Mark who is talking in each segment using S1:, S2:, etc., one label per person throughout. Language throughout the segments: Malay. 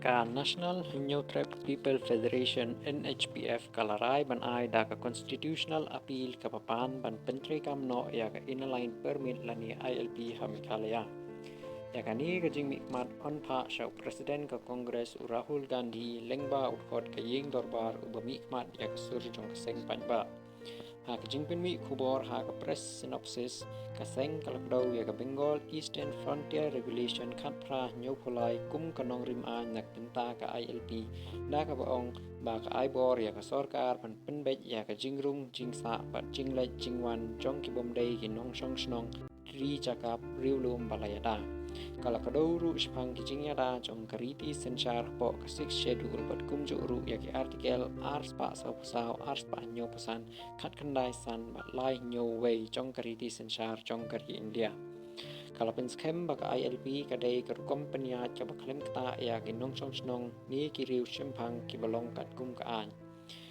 S1: Ka National New Tribe People Federation NHPF kalarai ban ai da ka constitutional appeal ka papan ban pyntreikam no ya ka inline permit lani ILP ha Meghalaya. Ya ka ni ka jing mikmat on pha shau president ka Congress Rahul Gandhi lengba utkot ka ying dorbar uba mikmat ya ka surjong ka seng panba. Ha ka jing pin mi khubor ha ka press synopsis ka seng kalakdaw ya ka Bengal Eastern Frontier Regulation khat pra nyopulai kum kanong rim an nak pinta ka ILP da ka baong ba ka aibor ya ka sorkar pan penbej ya ka jingrung jingsa pat jinglej jingwan jong ki bomdei ki nong shong snong ri jakap riulum balayada kalau kadau ru spang ki jingyada jong kariti senchar po ka 6 schedule pat kumju ru ya ki artikel arspa sau arspa nyo pesan khat khandai san bat lai nyo wei jong kariti senchar jong kari India kalau penskem baka ILP kadai kerukom peniat ka baklem kta ya ki nong shong snong ni ki riu simpang ki balong kat kum ka an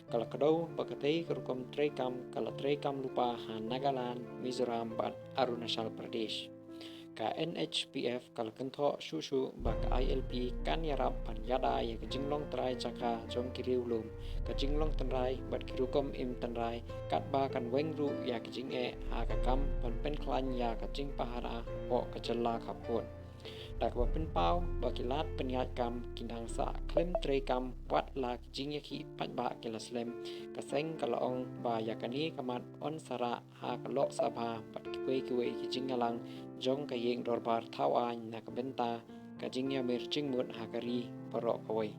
S1: kalau kadau bakatei kerukom treikam kalau treikam lupa ha Nagaland Mizoram bat Arunachal Pradesh ka NHPF kalau kentho susu baka ILP kan yarap pan yada ya ka jinglong trai chaka jong kiriulum ka jinglong tanrai bat kirukom im tanrai kat ba kan wengru ya ka jinge ha ka kam pan pen klan ya ka jing pahara po ka jalla kapun dak ba pen pau bakilat peniat kam kindang sa klem treikam wat la jing yaki pat ba kilaslem ka seng kalong ba ya kani kamat on sara ha ka lok sabha pat kiwe ki jingalang jong ka yeng dorbar thawan na ka benta ka jingya mer jingmut ha kari parok away